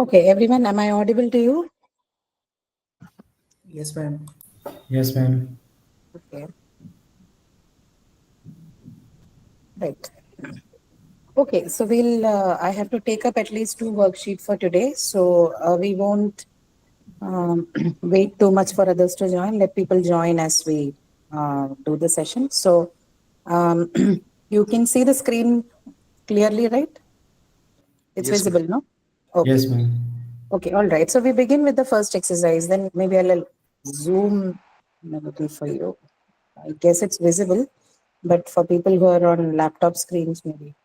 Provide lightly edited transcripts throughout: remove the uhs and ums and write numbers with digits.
Okay, everyone, am I audible to you? Yes, ma'am. Yes, ma'am. Okay, right. Okay, so I have to take up at least two worksheets for today. So we won't wait too much for others to join. Let people join as we do the session. So um, you can see the screen clearly, right? It's Yes, ma'am. visible, no? Okay. Yes, ma'am. Okay, all right. So we begin with the first exercise. Then maybe I'll zoom a little for you. I guess it's visible, but for people who are on laptop screens, maybe.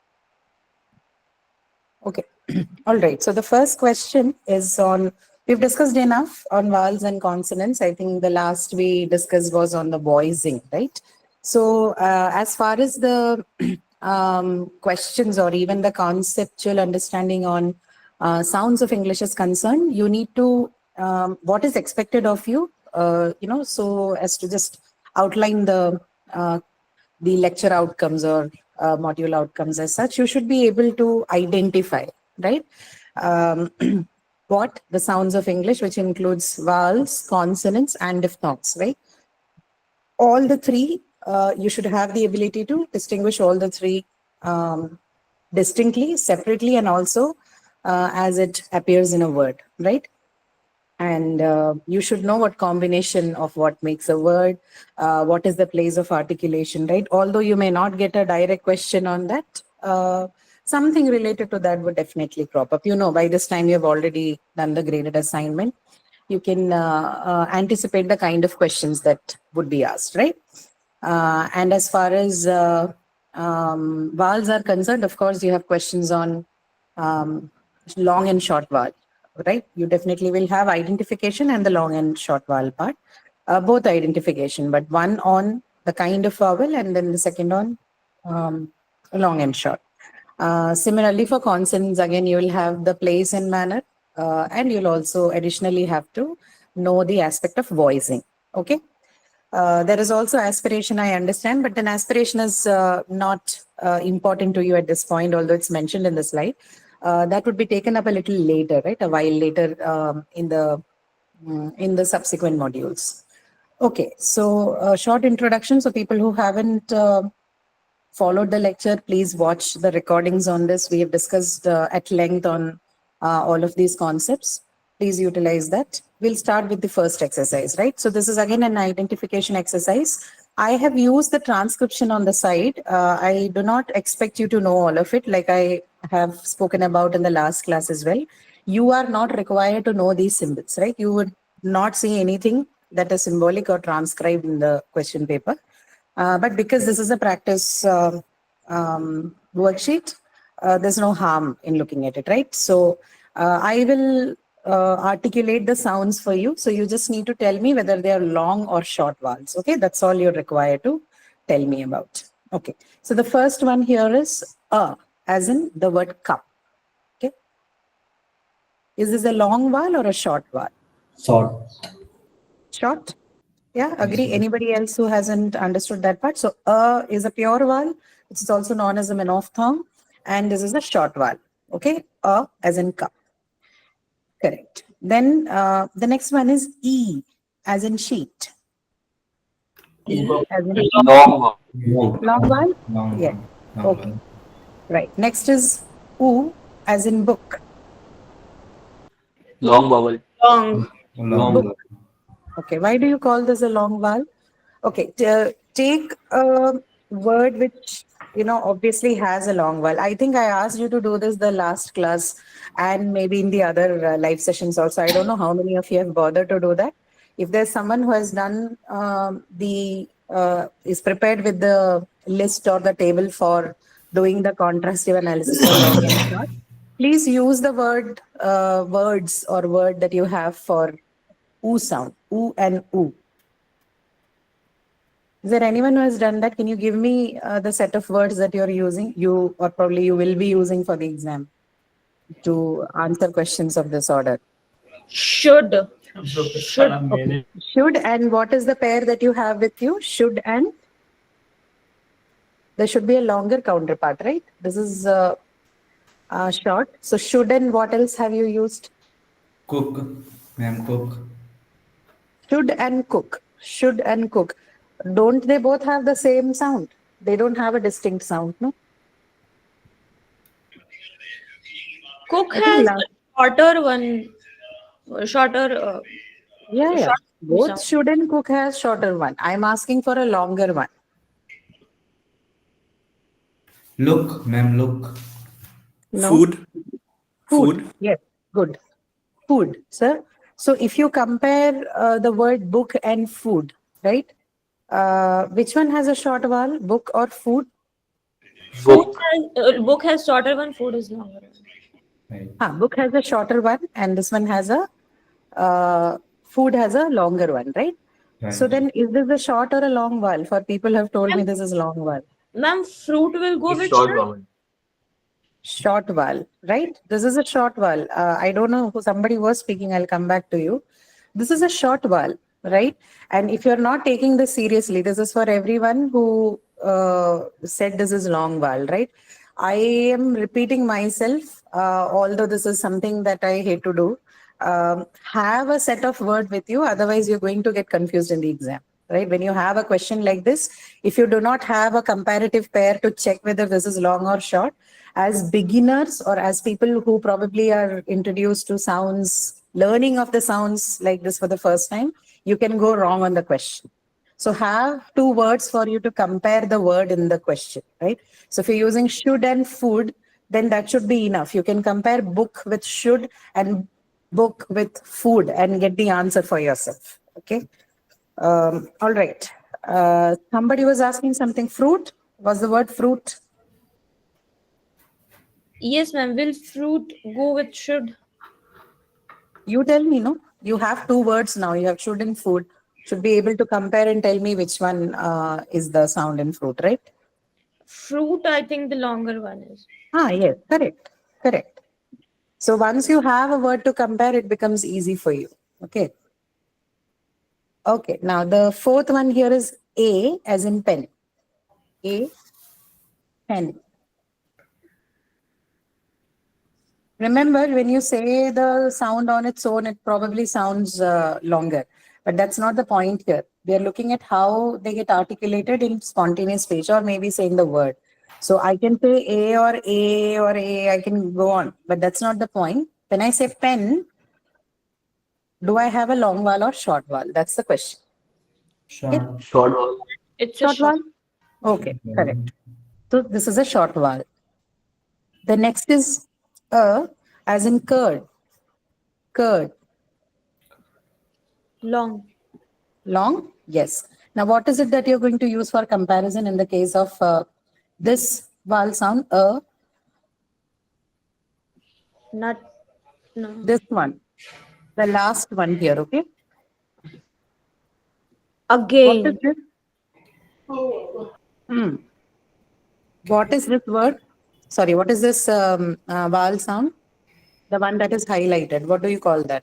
Okay. All right. So the first question is on, we've discussed enough on vowels and consonants. I think the last we discussed was on the voicing, right? So as far as the questions or even the conceptual understanding on sounds of English is concerned, you need to, what is expected of you, so as to just outline uh, the lecture outcomes or module outcomes as such, you should be able to identify, right? Um, what the sounds of English, which includes vowels, consonants, and diphthongs, right? All the three, you should have the ability to distinguish all the three distinctly, separately, and also as it appears in a word, right? And you should know what combination of what makes a word, what is the place of articulation, right? Although you may not get a direct question on that, something related to that would definitely crop up. By this time you've already done the graded assignment. You can anticipate the kind of questions that would be asked, right? And as far as vowels are concerned, of course, you have questions on long and short vowel, right? You definitely will have identification and the long and short vowel part, both identification, but one on the kind of vowel and then the second on long and short. Similarly, for consonants, again, you will have the place and manner, and you'll also additionally have to know the aspect of voicing. Okay. There is also aspiration, I understand, but then aspiration is not important to you at this point, although it's mentioned in the slide. That would be taken up a little later, right? A while later in the subsequent modules. Okay, so short introduction. So people who haven't followed the lecture, please watch the recordings on this. We have discussed at length on all of these concepts. Please utilize that. We'll start with the first exercise, right? So this is again an identification exercise. I have used the transcription on the side. I do not expect you to know all of it, like I have spoken about in the last class as well. You are not required to know these symbols, right? You would not see anything that is symbolic or transcribed in the question paper. But because this is a practice worksheet, there's no harm in looking at it, right? So I will articulate the sounds for you. So you just need to tell me whether they are long or short vowels. Okay, that's all you're required to tell me about. Okay, so the first one here is as in the word cup. Okay, is this a long vowel or a short vowel? Short. Short. Yeah, Yes, agree. ma'am. Anybody else who hasn't understood that part? So, is a pure vowel, which is also known as a monophthong, and this is a short vowel. Okay, as in cup. Correct. Then the next one is E, as in sheet. E, as in Long, Long. long vowel. Long Yes. one. Long Okay. one. Right. Next is U, as in book. long vowel. Long. Long Book. one. Okay. Why do you call this a long vowel? Okay, take a word which obviously has a long vowel. I think I asked you to do this the last class, and maybe in the other live sessions also. I don't know how many of you have bothered to do that. If there's someone who has done is prepared with the list or the table for doing the contrastive analysis for long and short, please use the words or word that you have for oo sound, oo and oo. Is there anyone who has done that? Can you give me the set of words that you're using, you or probably you will be using for the exam to answer questions of this order? Should. Okay. Should, and what is the pair that you have with you? Should and? There should be a longer counterpart, right? This is short. So should and what else have you used? Cook. Ma'am, cook. Should and cook. Should and cook. Don't they both have the same sound? They don't have a distinct sound, no? Cook I think has last. a shorter one, shorter, Yeah. short Both sound. should and cook has shorter one. I'm asking for a longer one. Look. Ma'am, look. No? Food. Food. Food. Yes. Good. Food, sir. So if you compare the word book and food, right? Which one has a short vowel, book or food? Book. Book has shorter one, food is longer one. Right. Book has a shorter one, and this one has a food has a longer one, right? So Right. then, is this a short or a long vowel? For people have told me Ma'am, this is long vowel. ma'am, fruit will go It's with short should. vowel. Short vowel, right? This is a short vowel. I don't know who somebody was speaking. I'll come back to you. This is a short vowel, right? And if you're not taking this seriously, this is for everyone who said this is long vowel, right? I am repeating myself, although this is something that I hate to do. Have a set of word with you, otherwise you're going to get confused in the exam, right? When you have a question like this, if you do not have a comparative pair to check whether this is long or short, as beginners or as people who probably are introduced to sounds, learning of the sounds like this for the first time, you can go wrong on the question. So have two words for you to compare the word in the question, right? So if you're using should and food, then that should be enough. You can compare book with should and book with food and get the answer for yourself. Okay. All right. Somebody was asking something. Fruit? Was the word fruit? Yes, ma'am. Will fruit go with should? You tell me, no? You have two words now. You have should and food. Should be able to compare and tell me which one is the sound in fruit, right? Fruit, I think the longer one is. Yes, correct. Correct. So once you have a word to compare, it becomes easy for you. Okay. Okay. Now the fourth one here is A as in pen. A, pen. Remember, when you say the sound on its own, it probably sounds longer. But that's not the point here. We are looking at how they get articulated in spontaneous speech or maybe saying the word. So I can say A or A or A, I can go on. But that's not the point. When I say pen, do I have a long vowel or short vowel? That's the question. Short. Short vowel. It's a Short short. vowel? Okay, correct. So this is a short vowel. The next is as in curd. Curd. Long. Long? Yes. Now, what is it that you're going to use for comparison in the case of this vowel sound? Not. No. This one. The last one here, okay? What is Again. this? What is this word? Sorry, what is this vowel sound? The one that is highlighted. What do you call that?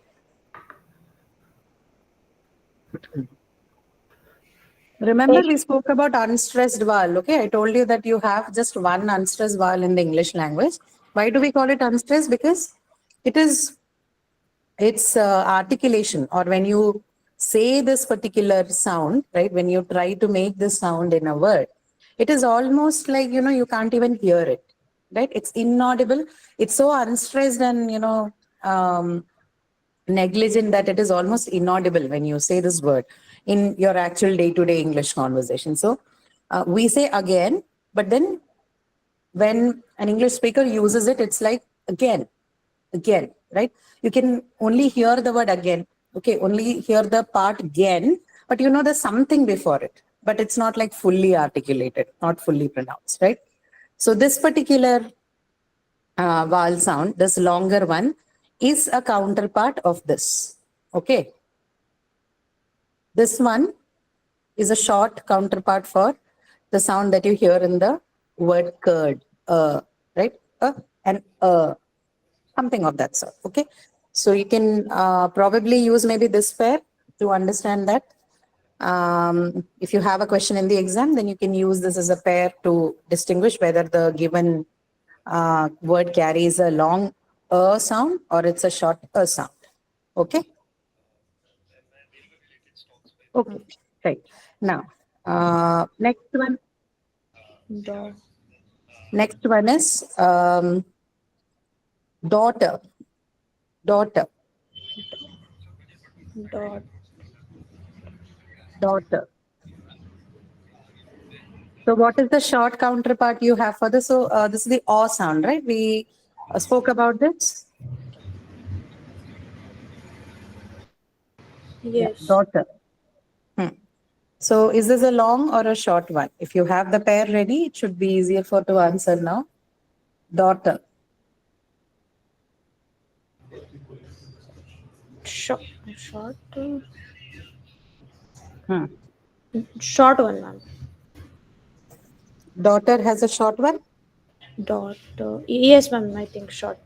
Remember, we spoke about unstressed vowel. Okay, I told you that you have just one unstressed vowel in the English language. Why do we call it unstressed? Because it is its articulation, or when you say this particular sound, right? When you try to make this sound in a word, it is almost like, you can't even hear it, right? It's inaudible. It's so unstressed and, negligent that it is almost inaudible when you say this word in your actual day-to-day English conversation. So we say again, but then when an English speaker uses it, it's like again, right? You can only hear the word again, okay, only hear the part again, but there's something before it, but it's not like fully articulated, not fully pronounced, right? So this particular vowel sound, this longer one, is a counterpart of this. Okay. This one is a short counterpart for the sound that you hear in the word curd, right? And something of that sort. Okay. So you can probably use maybe this pair to understand that. If you have a question in the exam, then you can use this as a pair to distinguish whether the given word carries a long sound or it's a short sound. Okay. Okay. Right. Now, next one. Dot. Next one is daughter. Daughter. Dot. Daughter. So what is the short counterpart you have for this? So this is the O sound, right? We spoke about this. Yeah, Yes. daughter. So is this a long or a short one? If you have the pair ready, it should be easier for to answer now. Daughter. Short. Short. Hmm. Short one, ma'am. Daughter has a short one. Dot. Yes, ma'am. I think short.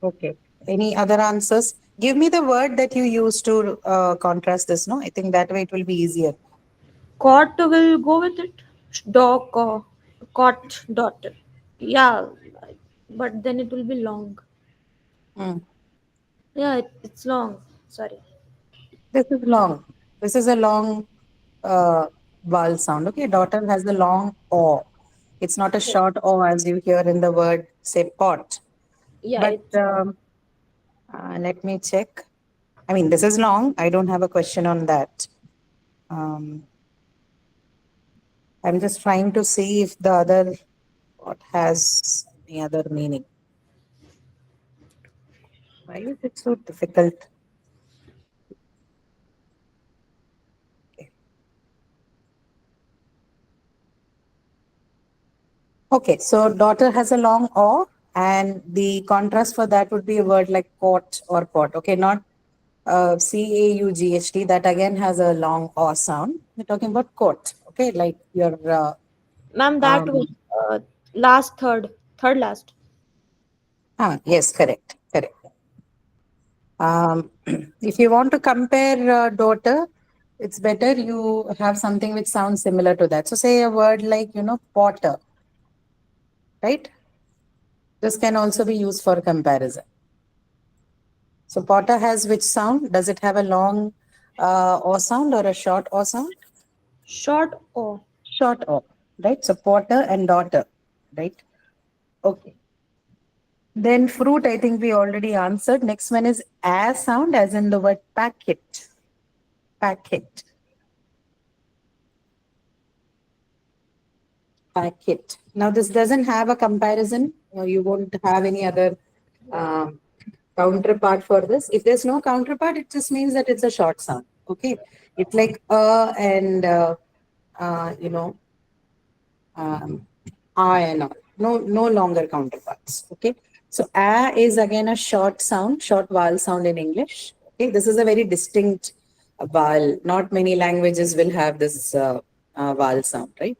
Okay. Any other answers? Give me the word that you use to contrast this. No, I think that way it will be easier. Cot will go with it. Dog. Cot. Dot. Yeah, but then it will be long. Hmm. Yeah, it's long. Sorry. This is long. This is a long vowel sound. Okay. Daughter has the long O. It's not a short O as you hear in the word, say, pot. Yeah, But it's let me check. I mean, this is long. I don't have a question on that. I'm just trying to see if the other what has any other meaning. Why is it so difficult? Okay, so daughter has a long O, and the contrast for that would be a word like court or pot. Okay, not CAUGHT. That again has a long O sound. We're talking about court. Okay, like your ma'am. That was um, last third last. yes, correct, correct. If you want to compare daughter, it's better you have something which sounds similar to that. So say a word like, potter, right? This can also be used for comparison. So potter has which sound? Does it have a long O sound or a short O sound? Short O. Short O, right? So potter and daughter, right? Okay. Then fruit, I think we already answered. Next one is a sound, as in the word packet. Packet. Packet. Now, this doesn't have a comparison. You won't have any other um, counterpart for this. If there's no counterpart, it just means that it's a short sound. Okay. It's like and, you know, I and all. No longer counterparts. Okay. So a is again a short sound, short vowel sound in English. Okay. This is a very distinct vowel. Not many languages will have this vowel sound, right?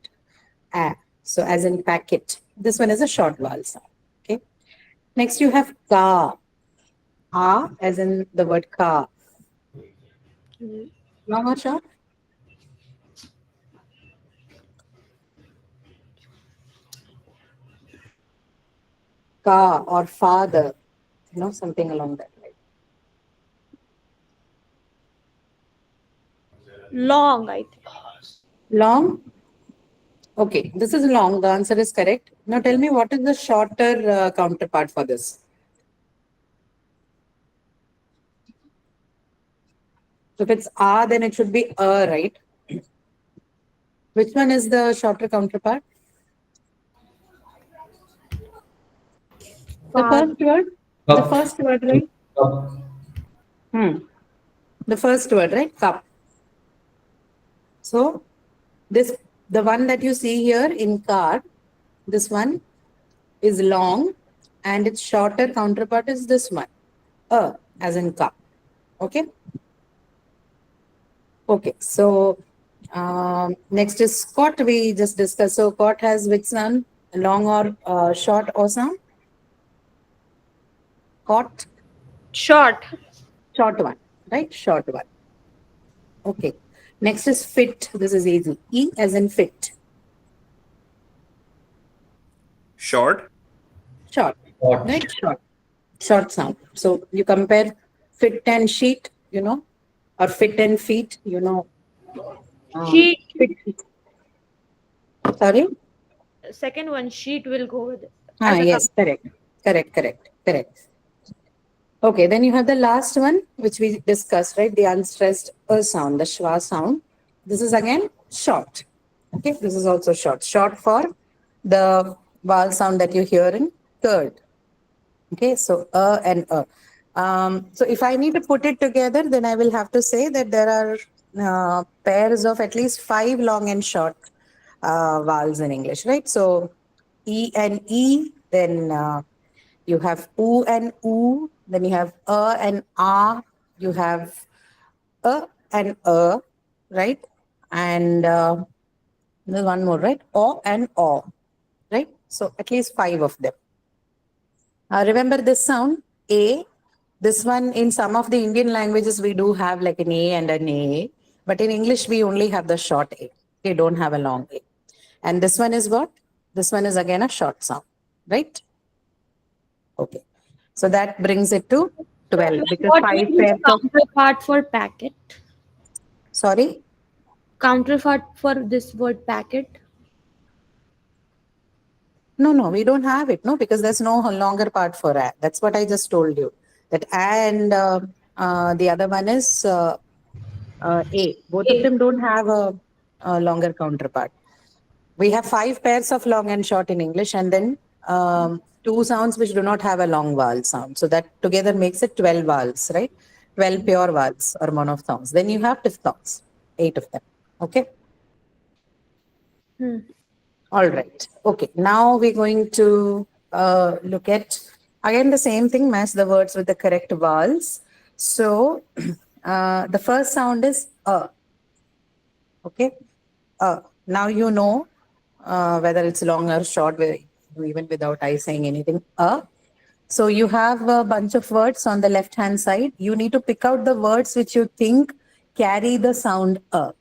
A. So as in packet. This one is a short vowel sound. Okay. Next you have ka. A as in the word ka. Long or short? Ka or father. Something along that line. Long, I think. Long. Okay, this is long. The answer is correct. Now tell me what is the shorter counterpart for this? So if it's a, then it should be a, right? Which one is the shorter counterpart? The Father. first word? The Cup. first word, right? Cup. Hmm. The first word, right? Cup. So the one that you see here in card, this one is long and its shorter counterpart is this one, as in cup. Okay. Okay. So next is cot. We just discussed. So cot has which sound? Long or short or sound? Cot, Short. short one, right? Short one. Okay. Next is fit. This is easy. E as in fit. Short. Short. Pot. Right? Short. Short sound. So you compare fit and sheet. you know, or fit and feet, you know. Sheet. Fit. Sorry? Second one, sheet will go with it. Ah, As a yes, correct. Okay, then you have the last one, which we discussed, right? The unstressed sound, the schwa sound. This is again short. Okay, this is also short. Short for the vowel sound that you hear in third. Okay, so and so if I need to put it together, then I will have to say that there are pairs of at least 5 long and short vowels in English, right? So E and E, then you have oo and oo, then you have and you have and right? And there's one more, right? O and o, right? So at least 5 of them. Remember this sound, A. This one in some of the Indian languages, we do have like an A and an A. But in English, we only have the short A. We don't have a long A. And this one is what? This one is again a short sound, right? Okay. So that brings it to 12 because What 5 will be pairs the of. counterpart for packet? Sorry? Counterpart for this word packet? No, we don't have it, no, because there's no longer part for A. That's what I just told you. That A and the other one is A. Both of A. them don't have a longer counterpart. We have 5 pairs of long and short in English, and then 2 sounds which do not have a long vowel sound. So that together makes it 12 vowels, right? 12 pure vowels or monophthongs. Then you have diphthongs, 8 of them. Okay. All right. Okay. Now we're going to look at again the same thing, match the words with the correct vowels. So the first sound is okay. Now you know whether it's long or short, even without I saying anything. So you have a bunch of words on the left hand side. You need to pick out the words which you think carry the sound a.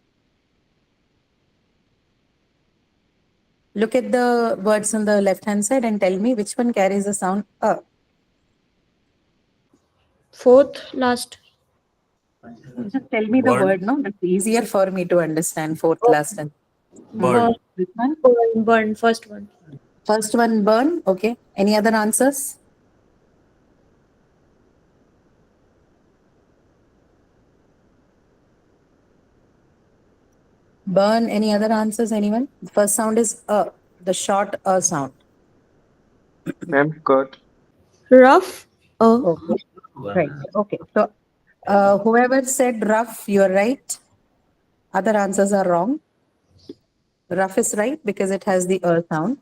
Look at the words on the left hand side and tell me which one carries the sound a. Fourth, last. Just tell me the Burn. word, no? That's easier for me to understand. Fourth, last, and Burn. this one. Burn, first one. First one, burn. Okay. Any other answers? Burn. Any other answers? Anyone? The first sound is the short sound. Ma'am, cut. Rough. Okay. Right. Okay. So whoever said rough, you're right. Other answers are wrong. Rough is right because it has the sound.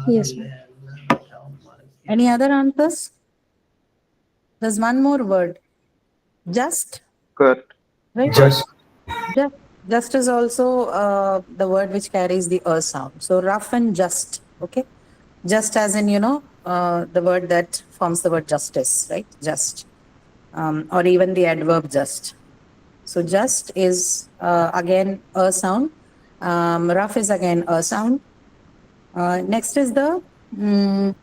Yes, ma'am. Any other answers? There's one more word. Just. Cut. Right? Just. Just is also the word which carries the sound. So rough and just. Okay. Just as in, the word that forms the word justice, right? Just. Or even the adverb just. So just is again a sound. Rough is again a sound. Next is the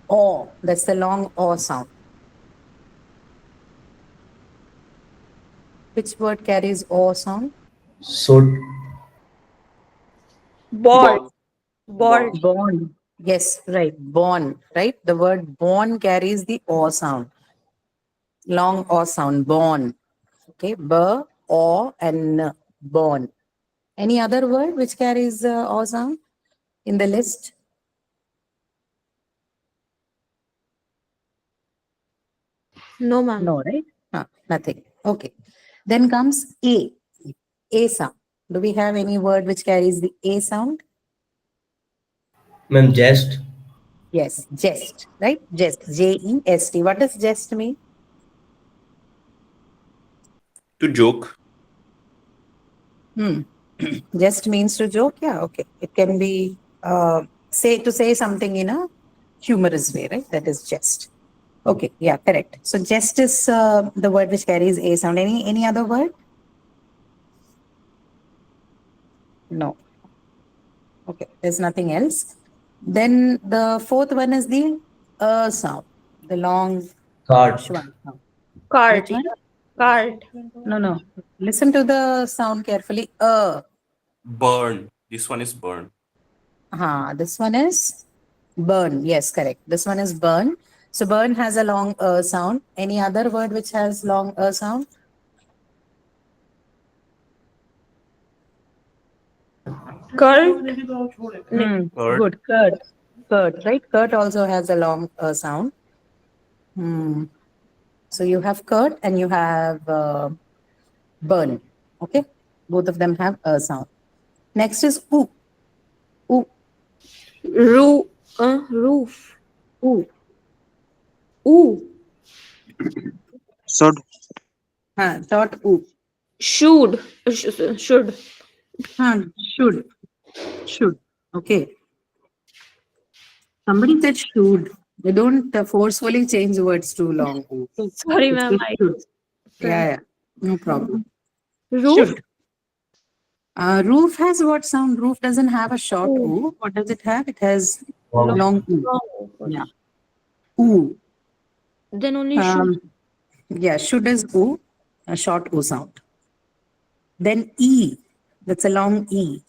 aw. That's the long aw sound. Which word carries aw sound? So. Bald. Bald. Born. Yes, right. Born, right? The word born carries the aw sound. Long aw sound. Born. Okay. B, aw, and n. Born. Any other word which carries aw sound in the list? No, ma'am. No, right? Nothing. Okay. Then comes A. A sound. Do we have any word which carries the A sound? Ma'am, jest. Yes, jest, right? Jest. J-E-S-T. What does jest mean? To joke. Jest means to joke. Yeah, okay. It can be to say something in a humorous way, right? That is jest. Okay, yeah, correct. So jest is the word which carries A sound. Any other word? No. Okay, there's nothing else. Then the fourth one is the sound, the long Cart. shwan sound. Cart. Which one? Cart. No. Listen to the sound carefully. Burn. This one is burn. This one is burn. Yes, correct. This one is burn. So burn has a long sound. Any other word which has long sound? Cult. Curd. Good. Curd, right? Curd also has a long sound. So you have curd and you have burn. Okay. Both of them have a sound. Next is oo. Oo. Roof. Oo. Ooh. Should. Short oo. Should. Should. Should. Should. Okay. Somebody said should. They don't forcefully change words too long. Oo. Sorry, It's ma'am. just should. Yeah. No problem. Roof. Should. Roof has what sound? Roof doesn't have a short Oo. oo. What does it have? It has Long. long oo. Oh, Yeah. Oo. then only should. Yeah, should is oo, a short oo sound. Then E, that's a long E.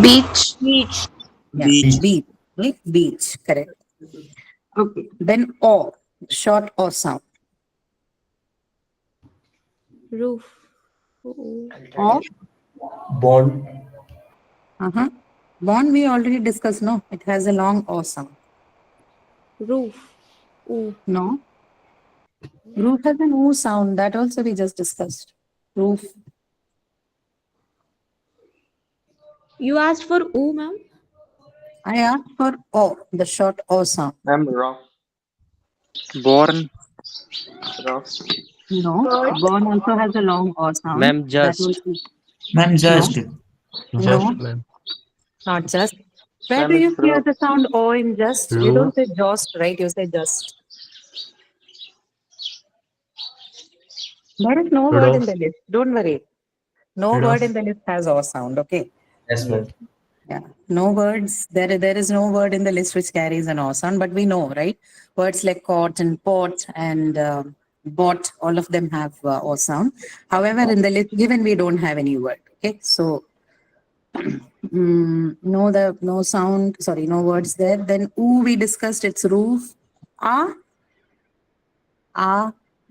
Beach. Yeah, Beach. beach, right? Beach, correct. Okay. Then O, short O sound. Roof. Ooh. O, Bond. Bond we already discussed, no? It has a long O sound. Roof. Ooh. No? Roof has an oo sound, that also we just discussed. Roof. You asked for ooh, ma'am. I asked for O, the short O sound. Ma'am, rough. Born. Rough. No, Born also has a long O sound. Ma'am, That just. also- Ma'am, just. No, ma'am. not just. Where Ma'am, do you it's hear rough. the sound O in just? You Roof. don't say just, right? You say just. There is no word in Roof. the list. Don't worry. No Roof. word in the list has O sound. Okay. Yes, ma'am. Yeah. No words. There is no word in the list which carries an O sound, but we know, right? Words like caught and pot and bought, all of them have O sound. However, in the list given, we don't have any word. Okay. So no sound, sorry, no words there. Then oo we discussed, it's roof.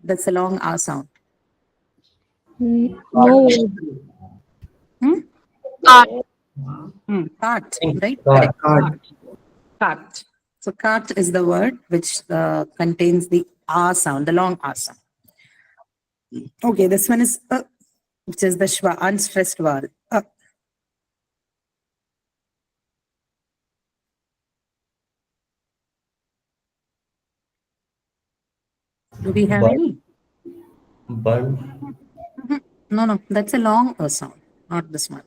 That's a long ah sound. No. Cart, right? Cart. Correct. Cart. So cart is the word which contains the ah sound, the long ah sound. Okay, this one is which is the shwa, unstressed vowel. Do we have But- any? Bun. No, that's a long sound, not this one.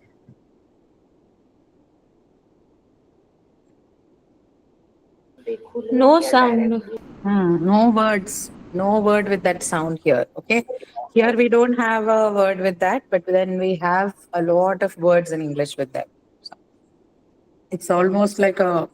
No sound. No words, no word with that sound here. Okay. Here we don't have a word with that, but then we have a lot of words in English with that. So it's almost like a.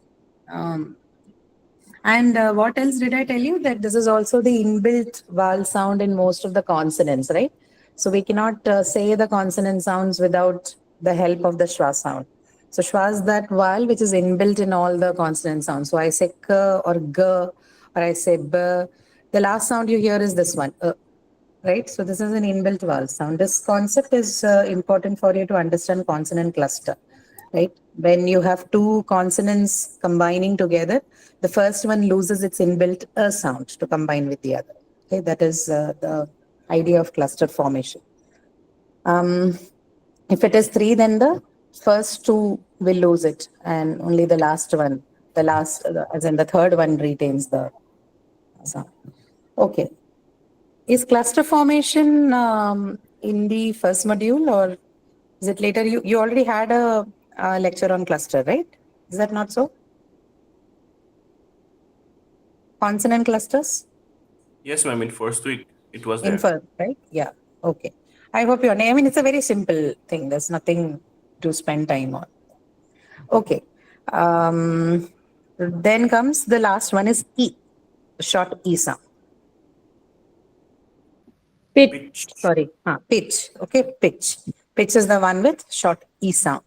And what else did I tell you? That this is also the inbuilt vowel sound in most of the consonants, right? So we cannot say the consonant sounds without the help of the schwa sound. So schwa is that vowel which is inbuilt in all the consonant sounds. So I say k or g or I say b. The last sound you hear is this one, right? So this is an inbuilt vowel sound. This concept is important for you to understand consonant cluster, right? When you have two consonants combining together, the first one loses its inbuilt sound to combine with the other. Okay, that is the idea of cluster formation. If it is three, then the first two will lose it, and only the last one, as in the third one, retains the sound. Okay. Is cluster formation in the first module, or is it later? You already had a lecture on cluster, right? Is that not so? Consonant clusters? Yes, ma'am. In first week, it was In there. first, right? Yeah. Okay. I hope you're. I mean, it's a very simple thing. There's nothing to spend time on. Okay. Then comes the last one is E, short E sound. Pitch. Pitch. Sorry, pitch. Okay, pitch. Pitch is the one with short E sound.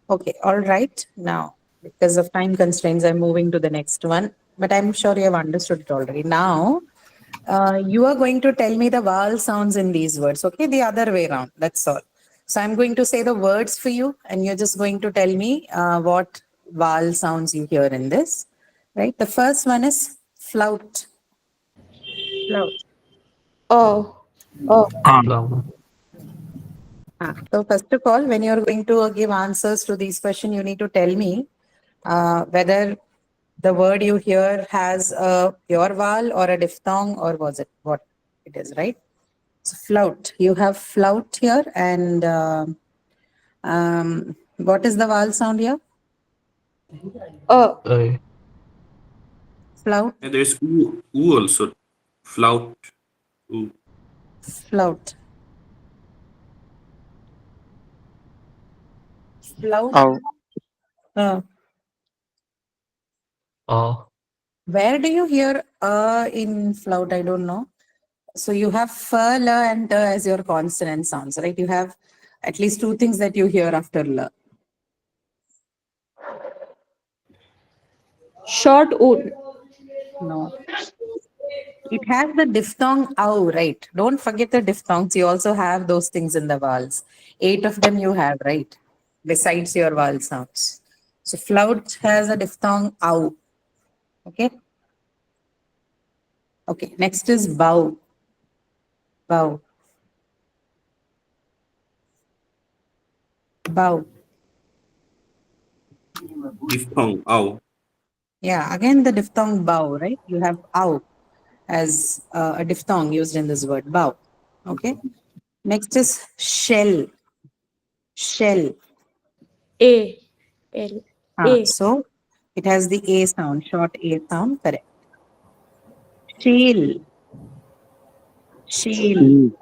Okay, all right. Now, because of time constraints, I'm moving to the next one, but I'm sure you have understood it already. Now, you are going to tell me the vowel sounds in these words, okay? The other way around, that's all. So I'm going to say the words for you, and you're just going to tell me what vowel sounds you hear in this, right? The first one is flout. Flout. Oh. So first of all, when you're going to give answers to these questions, you need to tell me whether the word you hear has a pure vowel or a diphthong, or was it what it is, right? So flout. You have flout here, and what is the vowel sound here? Flout. And there's oo also. Flout. Ooh. Flout. Flout. Ow. Where do you hear in flout? I don't know. So you have f, l, and t as your consonant sounds, right? You have at least two things that you hear after l. Short O. No. It has the diphthong ow, right? Don't forget the diphthongs. You also have those things in the vowels. 8 of them you have, right? Besides your vowel sounds. So flout has a diphthong ow. Okay. Okay. Next is bow. Bow. Bow. Diphthong. Ow. Yeah. Again, the diphthong bow, right? You have ow as a diphthong used in this word, bow. Okay. Next is shell. Shell. A. L. A. So it has the A sound, short A sound, correct. Shale. Shale.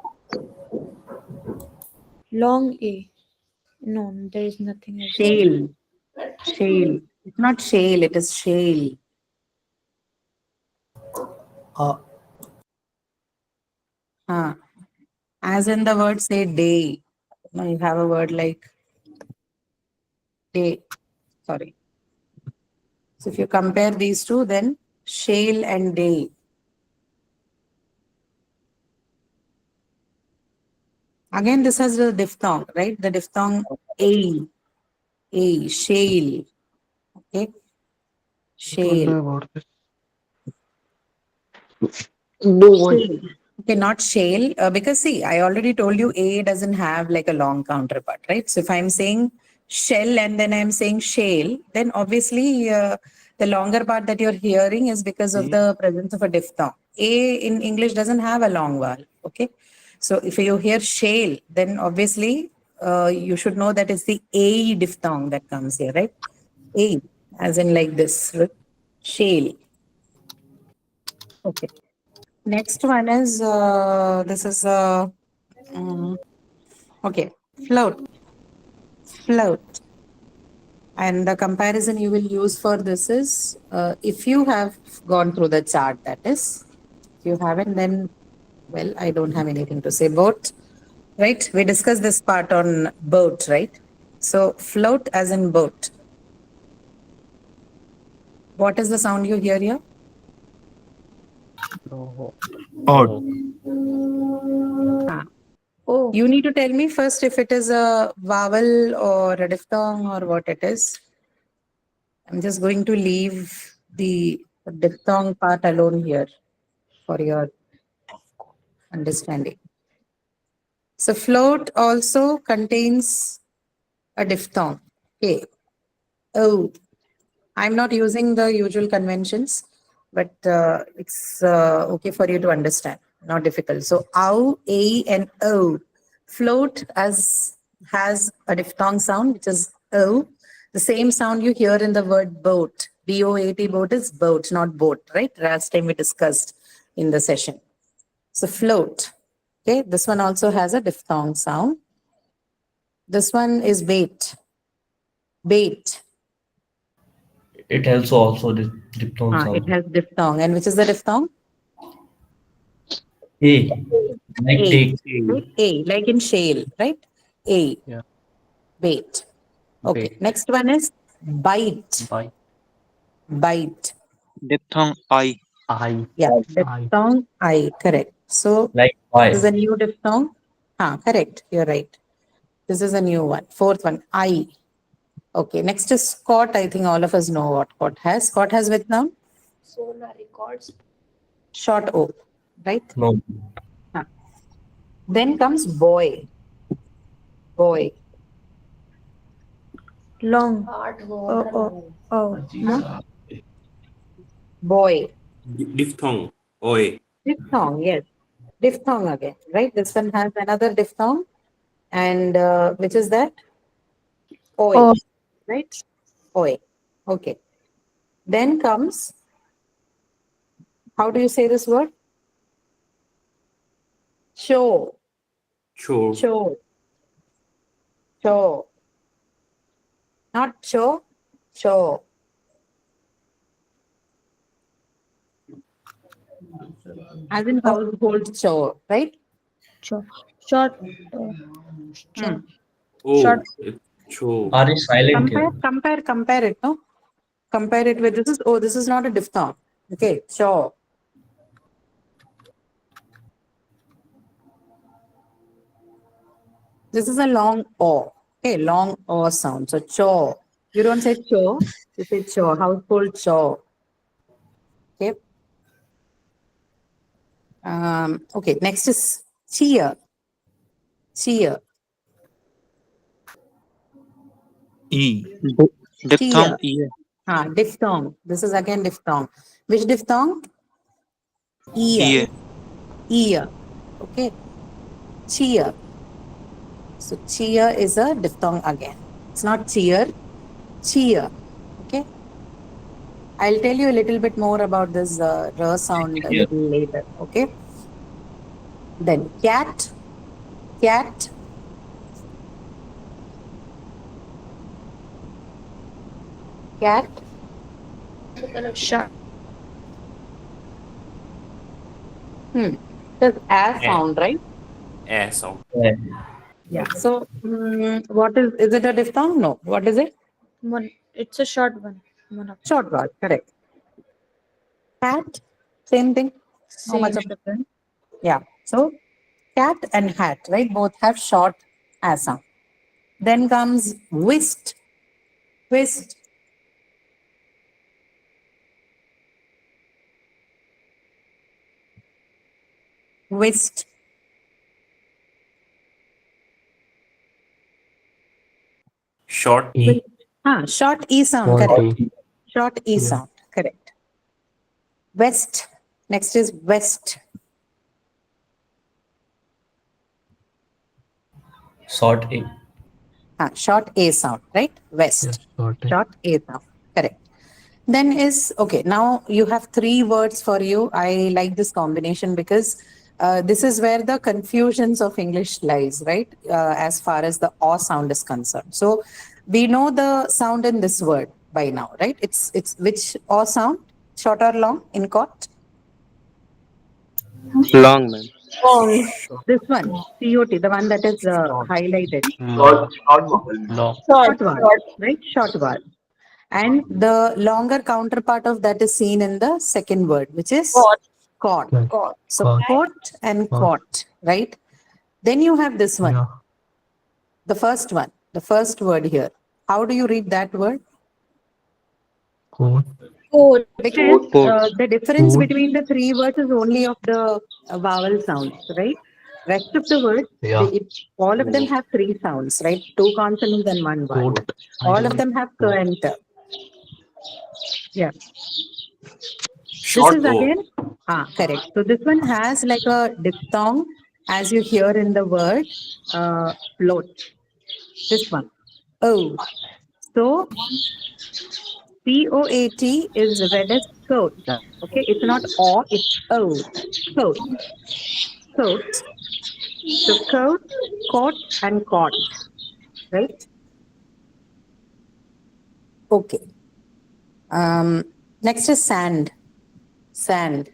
Long A. No, there is nothing else. Shale. Shale. It's not shale, it is shale. As in the word say day. Now you have a word like day. Sorry. So if you compare these two, then shale and day. Again, this has the diphthong, right? The diphthong a, shale. Okay. Shale. Shale. Okay, not shale, because see, I already told you A doesn't have like a long counterpart, right? So if I'm saying shell and then I'm saying shale, then obviously the longer part that you're hearing is because of the presence of a diphthong. A in English doesn't have a long vowel, okay? So if you hear shale, then obviously you should know that it's the A diphthong that comes here, right? A, as in like this, right? Shale. Okay. Next one is this is okay, float. Float. And the comparison you will use for this is if you have gone through the chart, that is. If you haven't, then well, I don't have anything to say. Boat, right? We discussed this part on boat, right? So float as in boat. What is the sound you hear here? Oh. You need to tell me first if it is a vowel or a diphthong or what it is. I'm just going to leave the diphthong part alone here for your understanding. So float also contains a diphthong. Okay. Oh, I'm not using the usual conventions, but it's okay for you to understand. Not difficult. So ow, a, and o. Float has a diphthong sound, which is o. The same sound you hear in the word boat. B-O-A-T, boat is boat, not boat, right? Last time we discussed in the session. So float. Okay, this one also has a diphthong sound. This one is bait. Bait. It has also the diphthong It sound. has diphthong. And which is the diphthong? A. Like A. take. Right? A, like in shale, right? A. Yeah. Bait. Okay. Bait. Next one is bite. Bite. Bite. Diphthong I. I. Yeah. I. Diphthong I. Correct. So Like this is a why? new diphthong. Correct. You're right. This is a new one. Fourth one. I. Okay. Next is Scott. I think all of us know what Scott has. Scott has with noun. Solar records. Short O. Right? No. Then comes boy. Boy. Long. Oh. Boy. Diphthong. Oi. Diphthong. Yes. Diphthong again. Right? This one has another diphthong. And which is that? Oi. Oh. Right? Oi. Okay. Then comes, how do you say this word? Show. Show. Show. Show. Not show. Show. As in household show, right? Short. Short. Hmm. Oh, Short. it's show. Are you silent here? Compare it, no? Compare it with this is not a diphthong. Okay, show. This is a long O. Okay, long O sound. So cho. You don't say cho, you say cho. Household cho. Okay. Okay, next is cheer. Cheer. E. Diphthong Cheer. E. Diphthong. This is again diphthong. Which diphthong? Ear. Ear. Okay. Cheer. So cheer is a diphthong again. It's not cheer. Cheer. Okay. I'll tell you a little bit more about this r sound a little later. Okay. Then cat. Cat. Cat. Short. There's a sound, right? A sound. Yeah. Yeah. So what is it a diphthong? No. What is it? One. It's a short one. One of Short word, correct. Hat, same thing. How much Same. of difference? Yeah. So cat and hat, right? Both have short as sound. Then comes whist. Whist. Whist. Short. E. Short E sound, Small correct. T. Short E Yeah. sound, correct. West. Next is west. Short A. Short A sound, right? West. Yes, short A. Short A sound, correct. Then is, okay, now you have three words for you. I like this combination because this is where the confusions of English lies, right? As far as the O sound is concerned. So we know the sound in this word by now, right? It's which O sound? Short or long in court? Long, man. This one, COT, the one that is highlighted. Long. Short word, right? Short word. And the longer counterpart of that is seen in the second word, which is court. Right. So Court. court and Court. court, right? Then you have this one, Yeah. the first one, the first word here. How do you read that word? Court. Court. Because Court. the difference Court. between the three words is only of the vowel sounds, right? Rest of the words, Yeah. all of them have three sounds, right? Two consonants and one vowel. Court. All of them have k and t. Yeah. Short This is O. again, correct. So this one has like a diphthong, as you hear in the word float. This one. Oh. So COAT is read as coat. Okay, it's not O, it's O. Coat. Coat. So coat, coat, and court. Right? Okay. Next is sand. Sand.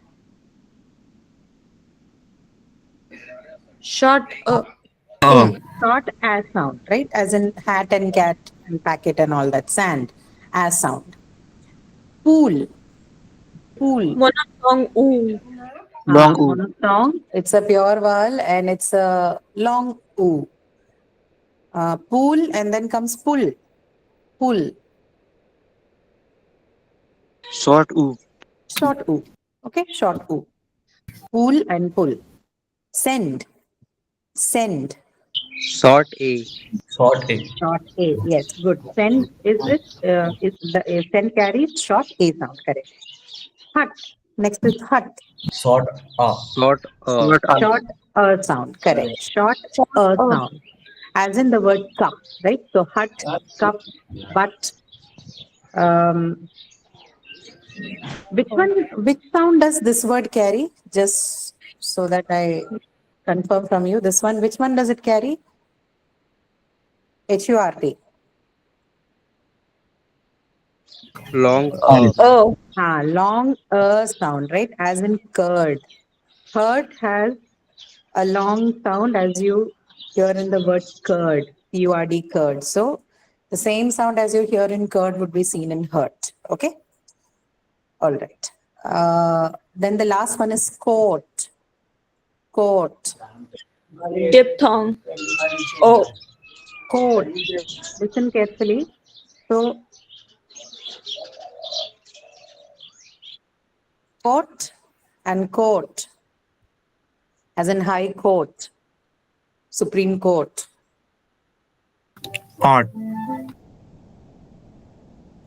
Short Short as sound, right? As in hat and cat and packet and all that. Sand, as sound. Pool, pool. monophthong oo. Long oo. Monophthong. It's a pure vowel and it's a long oo. Pool and then comes pull. Pull. Short oo. Short oo. Okay, short oo. Pull and pull. Send. Send. Short a. Short A. Short A. Yes, good. Send is send carries short A sound. Correct. Hut. Next is hut. Short A. Short Short a. Short sound. Correct. Short sound. As in the word cup, right? So hut, cup, but. Which sound does this word carry? Just so that I confirm from you. This one, which one does it carry? HURT. Long Oh, Long sound, right? As in curd. Curd has a long sound as you hear in the word curd. CURD, curd. So the same sound as you hear in curd would be seen in hurt. Okay. All right. Then the last one is court. Court. diphthong. Oh, Court. Listen carefully. So, court and court, as in High Court, Supreme Court. Odd.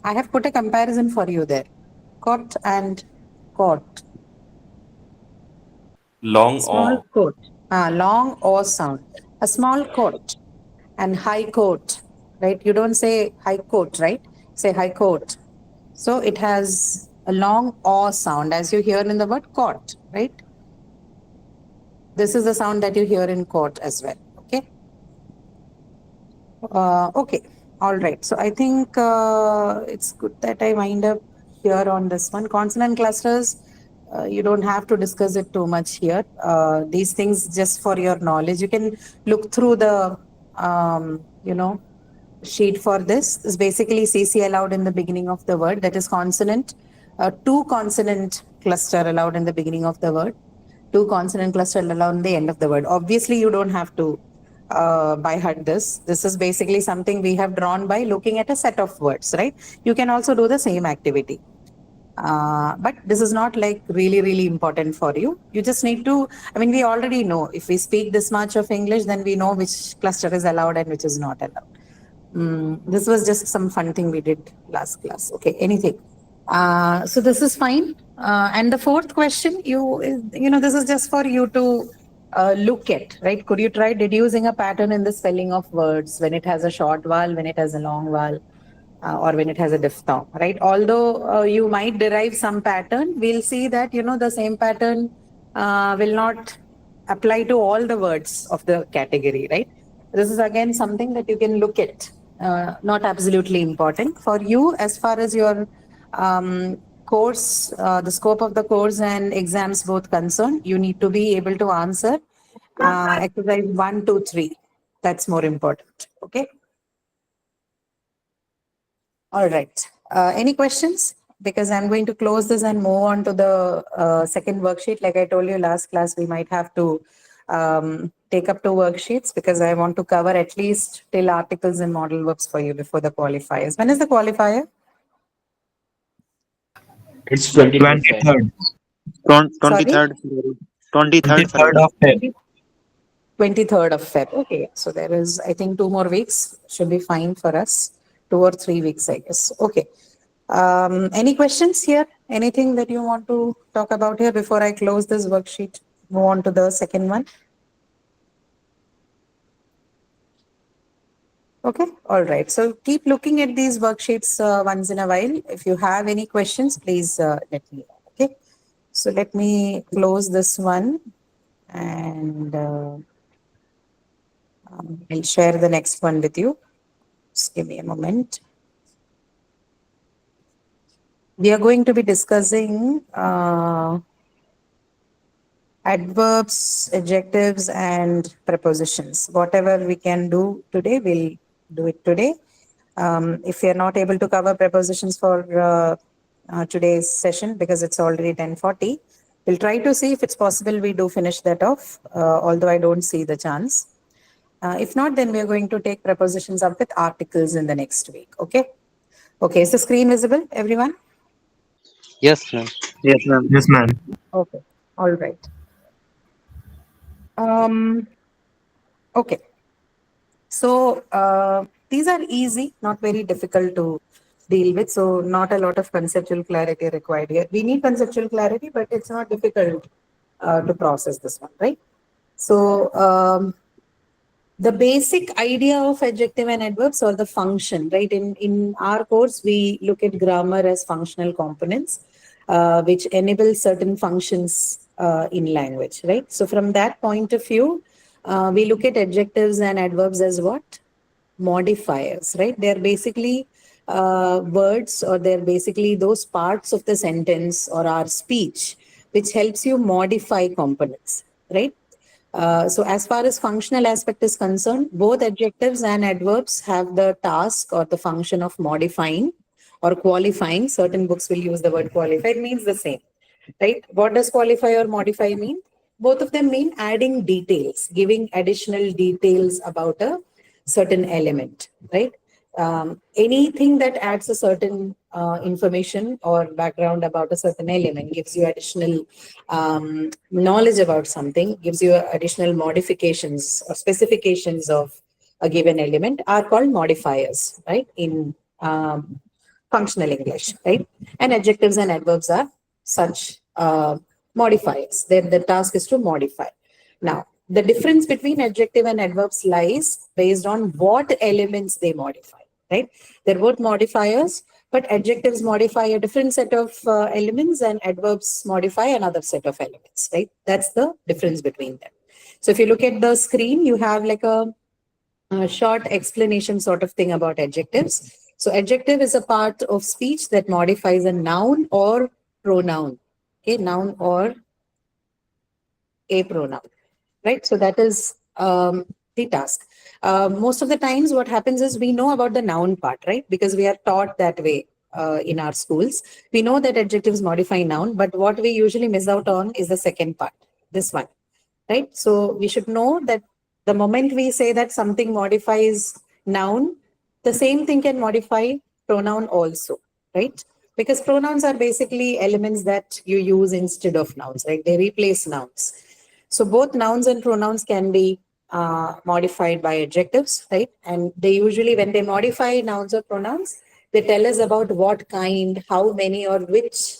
I have put a comparison for you there. Court and court. Long Small or. court. Long or sound. A small court and high court, right? You don't say high court, right? Say high court. So it has a long or sound as you hear in the word court, right? This is the sound that you hear in court as well. Okay. Okay. All right. So I think it's good that I wind up here on this one. Consonant clusters, you don't have to discuss it too much here. These things just for your knowledge. You can look through the, sheet for this. Is basically CC allowed in the beginning of the word. That is consonant. Two consonant cluster allowed in the beginning of the word. Two consonant cluster allowed in the end of the word. Obviously, you don't have to by heart this. This is basically something we have drawn by looking at a set of words, right? You can also do the same activity. But this is not like really important for you. You just need to, we already know if we speak this much of English, then we know which cluster is allowed and which is not allowed. This was just some fun thing we did last class. Okay, anything. So this is fine. And the fourth question, this is just for you to look at, right? Could you try deducing a pattern in the spelling of words when it has a short vowel, when it has a long vowel, or when it has a diphthong, right? Although you might derive some pattern, we'll see that, the same pattern will not apply to all the words of the category, right? This is again something that you can look at, not absolutely important for you as far as your course, the scope of the course and exams both concerned. You need to be able to answer exercise 1, 2, 3. That's more important. Okay. All right. Any questions? Because I'm going to close this and move on to the second worksheet. Like I told you last class, we might have to take up 2 worksheets because I want to cover at least till articles and model verbs for you before the qualifiers. When is the qualifier? It's 23rd. 23rd. 23rd. of Feb. 23rd of Feb. Okay. So there is, I think, 2 more weeks. Should be fine for us. 2 or 3 weeks, I guess. Okay. Any questions here? Anything that you want to talk about here before I close this worksheet? Move on to the second one. Okay. All right. So keep looking at these worksheets once in a while. If you have any questions, please let me know. Okay. So let me close this one and I'll share the next one with you. Just give me a moment. We are going to be discussing Adverbs, adjectives, and prepositions. Whatever we can do today, we'll do it today. If you're not able to cover prepositions for today's session because it's already 10:40, we'll try to see if it's possible we do finish that off, although I don't see the chance. If not, then we're going to take prepositions up with articles in the next week. Okay. Okay. Is the screen visible, everyone? Yes, ma'am. Yes, ma'am. Yes, ma'am. Okay. All right. Okay. So these are easy, not very difficult to deal with. So not a lot of conceptual clarity required here. We need conceptual clarity, but it's not difficult to process this one, right? So the basic idea of adjective and adverbs or the function, right? In our course, we look at grammar as functional components, which enable certain functions in language, right? So from that point of view, we look at adjectives and adverbs as what? Modifiers, right? They're basically words, or they're basically those parts of the sentence or our speech which helps you modify components, right? So as far as functional aspect is concerned, both adjectives and adverbs have the task or the function of modifying or qualifying. Certain books will use the word qualify. It means the same, right? What does qualify or modify mean? Both of them mean adding details, giving additional details about a certain element, right? Anything that adds a certain information or background about a certain element gives you additional knowledge about something, gives you additional modifications or specifications of a given element are called modifiers, right? In functional English, right? And adjectives and adverbs are such modifiers. The task is to modify. Now, the difference between adjective and adverbs lies based on what elements they modify, right? They're both modifiers, but adjectives modify a different set of elements and adverbs modify another set of elements, right? That's the difference between them. So if you look at the screen, you have like a short explanation sort of thing about adjectives. So adjective is a part of speech that modifies a noun or pronoun, okay? Noun or a pronoun, right? So that is the task. Most of the times what happens is we know about the noun part, right? Because we are taught that way in our schools. We know that adjectives modify noun, but what we usually miss out on is the second part, this one, right? So we should know that the moment we say that something modifies noun, the same thing can modify pronoun also, right? Because pronouns are basically elements that you use instead of nouns, right? They replace nouns. So both nouns and pronouns can be modified by adjectives, right? And they usually, when they modify nouns or pronouns, they tell us about what kind, how many, or which,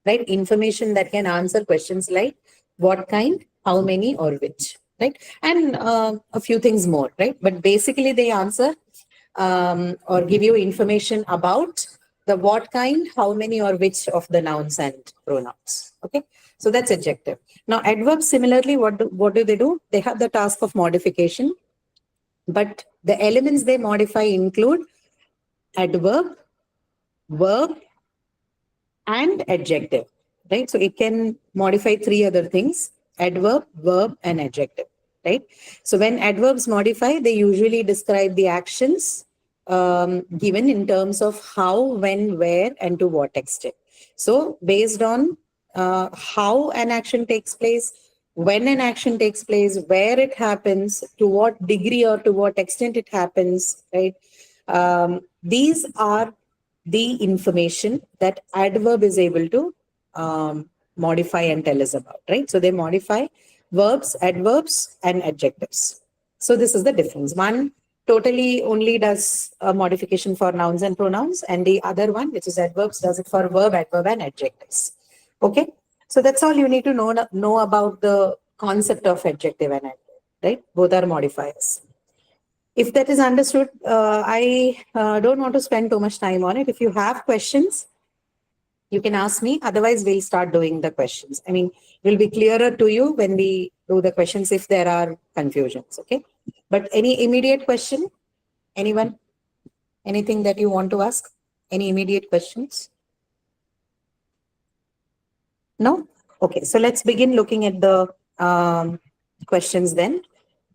right? Information that can answer questions like what kind, how many, or which, right? And a few things more, right? But basically they answer or give you information about the what kind, how many, or which of the nouns and pronouns, okay? So that's adjective. Now adverbs, similarly, what do they do? They have the task of modification, but the elements they modify include adverb, verb, and adjective, right? So it can modify three other things: adverb, verb, and adjective, right? So when adverbs modify, they usually describe the actions given in terms of how, when, where, and to what extent. So based on how an action takes place, when an action takes place, where it happens, to what degree or to what extent it happens, right? These are the information that adverb is able to modify and tell us about, right? So they modify verbs, adverbs, and adjectives. So this is the difference. One totally only does a modification for nouns and pronouns, and the other one, which is adverbs, does it for verb, adverb, and adjectives. Okay, so that's all you need to know about the concept of adjective and adverb, right? Both are modifiers. If that is understood, I don't want to spend too much time on it. If you have questions, you can ask me. Otherwise, we'll start doing the questions. I mean, it will be clearer to you when we do the questions if there are confusions, okay? But any immediate question? Anyone? Anything that you want to ask? Any immediate questions? No? Okay, so let's begin looking at the questions then.